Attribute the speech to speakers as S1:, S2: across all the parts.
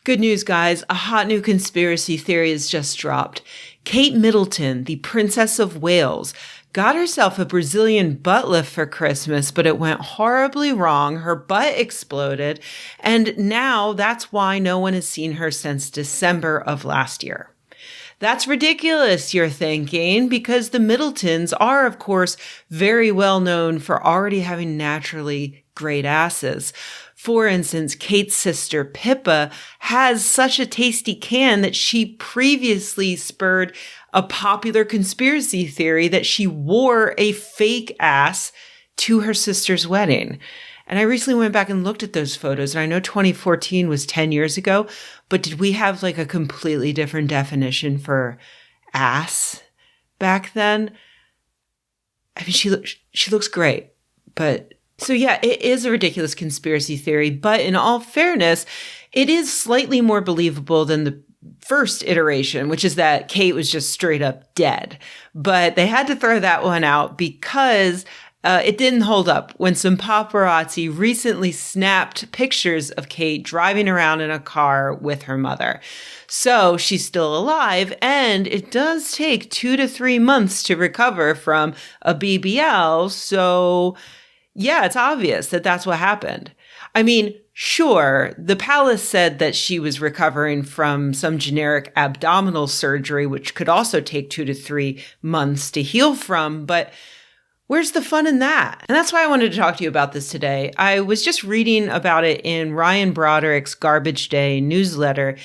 S1: Good news, guys. A hot new conspiracy theory has just dropped. Kate Middleton, the Princess of Wales, got herself a Brazilian butt lift for Christmas, but it went horribly wrong. Her butt exploded, and now that's why no one has seen her since December of last year. That's ridiculous, you're thinking, because the Middletons are, of course, very well known for already having naturally great asses. For instance, Kate's sister Pippa has such a tasty can that she previously spurred a popular conspiracy theory that she wore a fake ass to her sister's wedding. And I recently went back and looked at those photos, and I know 2014 was 10 years ago, but did we have like a completely different definition for ass back then? I mean, she looks great, but so yeah, it is a ridiculous conspiracy theory, but in all fairness, it is slightly more believable than the first iteration, which is that Kate was just straight up dead. But they had to throw that one out because it didn't hold up when some paparazzi recently snapped pictures of Kate driving around in a car with her mother. So she's still alive, and it does take 2 to 3 months to recover from a BBL. So yeah, it's obvious that that's what happened. I mean, sure, the palace said that she was recovering from some generic abdominal surgery, which could also take 2 to 3 months to heal from, but where's the fun in that? And that's why I wanted to talk to you about this today. I was just reading about it in Ryan Broderick's Garbage Day newsletter.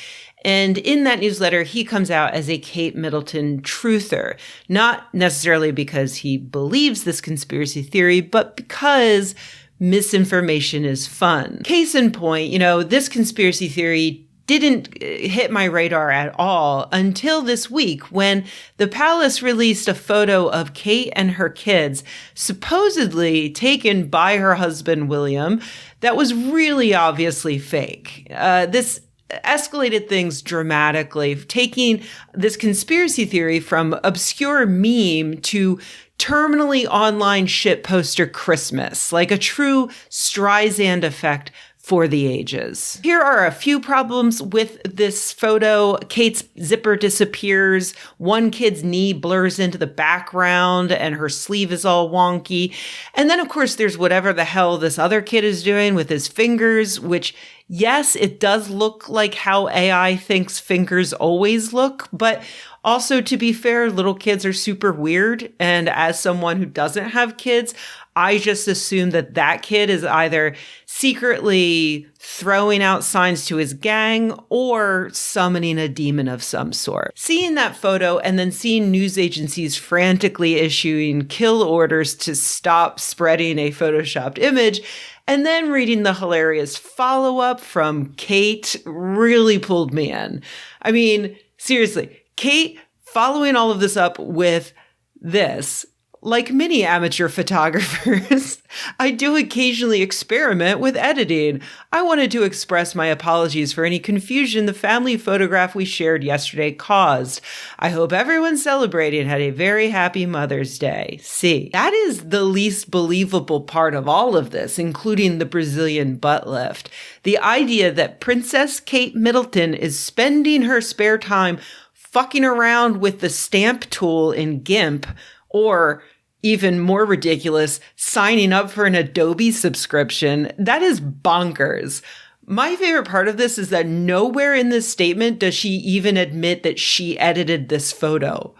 S1: And in that newsletter, he comes out as a Kate Middleton truther, not necessarily because he believes this conspiracy theory, but because misinformation is fun. Case in point, this conspiracy theory didn't hit my radar at all until this week when the palace released a photo of Kate and her kids, supposedly taken by her husband, William, that was really obviously fake. This escalated things dramatically, taking this conspiracy theory from obscure meme to terminally online shitposter Christmas, like a true Streisand effect for the ages. Here are a few problems with this photo. Kate's zipper disappears, one kid's knee blurs into the background, and her sleeve is all wonky. And then, of course, there's whatever the hell this other kid is doing with his fingers, which, yes, it does look like how AI thinks fingers always look, but also, to be fair, little kids are super weird. And as someone who doesn't have kids, I just assume that that kid is either secretly throwing out signs to his gang or summoning a demon of some sort. Seeing that photo and then seeing news agencies frantically issuing kill orders to stop spreading a photoshopped image, and then reading the hilarious follow-up from Kate really pulled me in. I mean, seriously, Kate following all of this up with this. Like many amateur photographers, I do occasionally experiment with editing. I wanted to express my apologies for any confusion the family photograph we shared yesterday caused. I hope everyone celebrating had a very happy Mother's Day. See, that is the least believable part of all of this, including the Brazilian butt lift. The idea that Princess Kate Middleton is spending her spare time fucking around with the stamp tool in GIMP, or even more ridiculous, signing up for an Adobe subscription, that is bonkers. My favorite part of this is that nowhere in this statement does she even admit that she edited this photo.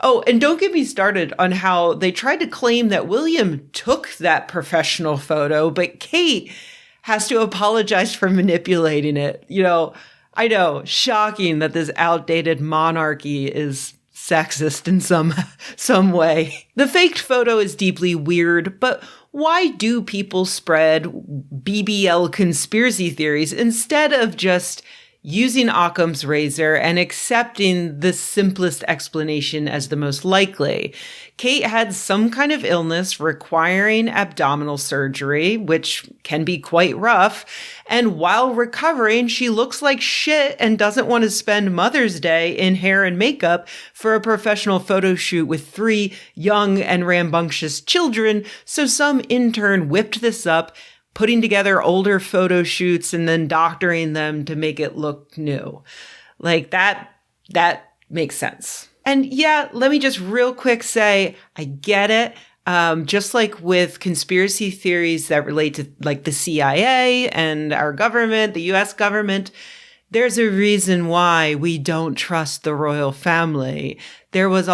S1: Oh, and don't get me started on how they tried to claim that William took that professional photo, but Kate has to apologize for manipulating it. I know, shocking that this outdated monarchy is sexist in some way. The faked photo is deeply weird, but why do people spread BBL conspiracy theories instead of just using Occam's razor and accepting the simplest explanation as the most likely? Kate had some kind of illness requiring abdominal surgery, which can be quite rough. And while recovering, she looks like shit and doesn't want to spend Mother's Day in hair and makeup for a professional photo shoot with 3 young and rambunctious children. So some intern whipped this up putting together older photo shoots and then doctoring them to make it look new. Like that makes sense. And yeah, let me just real quick say, I get it. Just like with conspiracy theories that relate to like the CIA and our government, the US government, there's a reason why we don't trust the royal family. There was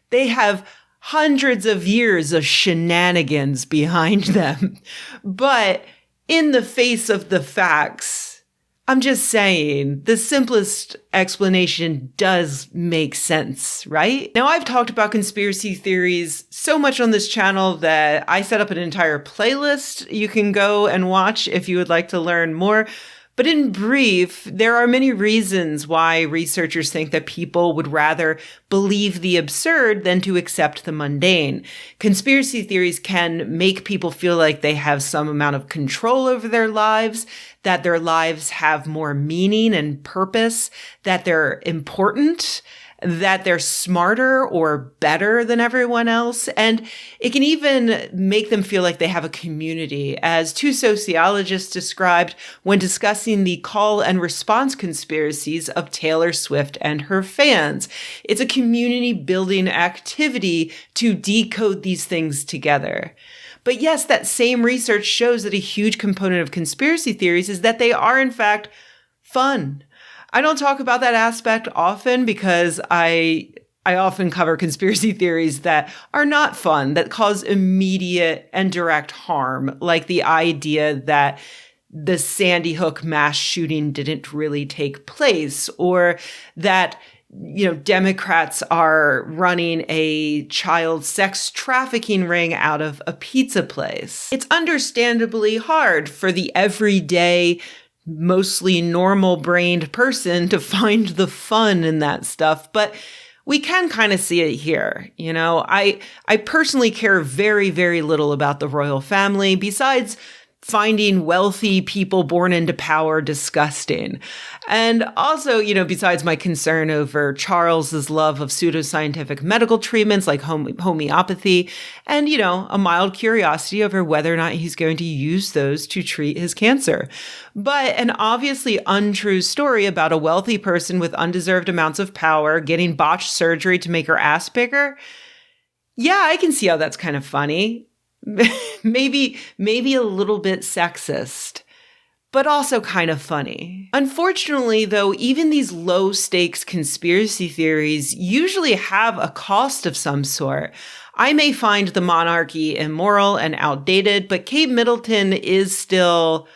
S1: they have hundreds of years of shenanigans behind them. But in the face of the facts, I'm just saying, the simplest explanation does make sense, right? Now, I've talked about conspiracy theories so much on this channel that I set up an entire playlist you can go and watch if you would like to learn more. But in brief, there are many reasons why researchers think that people would rather believe the absurd than to accept the mundane. Conspiracy theories can make people feel like they have some amount of control over their lives, that their lives have more meaning and purpose, that they're important, that they're smarter or better than everyone else. And it can even make them feel like they have a community, as two sociologists described when discussing the call and response conspiracies of Taylor Swift and her fans. It's a community building activity to decode these things together. But yes, that same research shows that a huge component of conspiracy theories is that they are, in fact, fun. I don't talk about that aspect often because I often cover conspiracy theories that are not fun, that cause immediate and direct harm, like the idea that the Sandy Hook mass shooting didn't really take place, or that Democrats are running a child sex trafficking ring out of a pizza place. It's understandably hard for the everyday, mostly normal-brained person to find the fun in that stuff, but we can kind of see it here. I personally care very, very little about the royal family, besides finding wealthy people born into power disgusting. And also, besides my concern over Charles's love of pseudoscientific medical treatments like homeopathy, and, a mild curiosity over whether or not he's going to use those to treat his cancer. But an obviously untrue story about a wealthy person with undeserved amounts of power getting botched surgery to make her ass bigger. Yeah, I can see how that's kind of funny. Maybe a little bit sexist, but also kind of funny. Unfortunately, though, even these low-stakes conspiracy theories usually have a cost of some sort. I may find the monarchy immoral and outdated, but Kate Middleton is still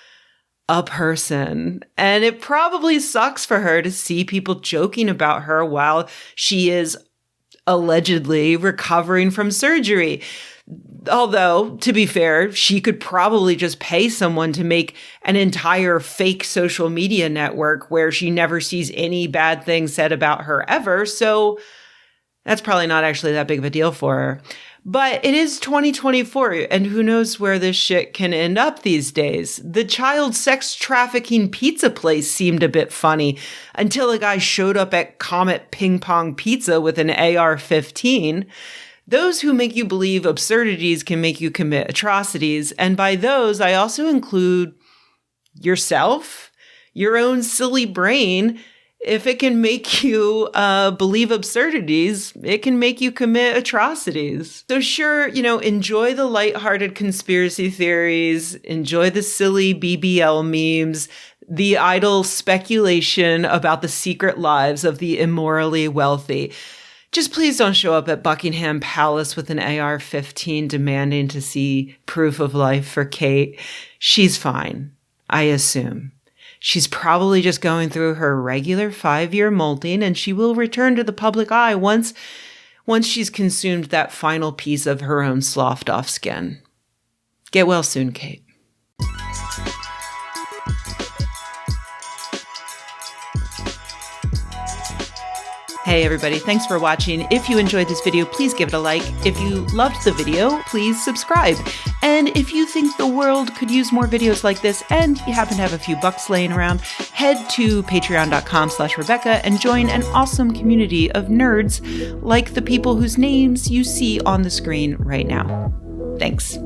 S1: a person. And it probably sucks for her to see people joking about her while she is allegedly recovering from surgery. Although, to be fair, she could probably just pay someone to make an entire fake social media network where she never sees any bad things said about her ever. So that's probably not actually that big of a deal for her. But it is 2024, and who knows where this shit can end up these days. The child sex trafficking pizza place seemed a bit funny until a guy showed up at Comet Ping Pong Pizza with an AR-15. Those who make you believe absurdities can make you commit atrocities. And by those, I also include yourself, your own silly brain. If it can make you believe absurdities, it can make you commit atrocities. So sure, enjoy the lighthearted conspiracy theories, enjoy the silly BBL memes, the idle speculation about the secret lives of the immorally wealthy. Just please don't show up at Buckingham Palace with an AR-15 demanding to see proof of life for Kate. She's fine, I assume. She's probably just going through her regular 5-year molting, and she will return to the public eye once she's consumed that final piece of her own sloughed off skin. Get well soon, Kate. Hey everybody, thanks for watching. If you enjoyed this video, please give it a like. If you loved the video, please subscribe. And if you think the world could use more videos like this and you happen to have a few bucks laying around, head to patreon.com/Rebecca and join an awesome community of nerds like the people whose names you see on the screen right now. Thanks.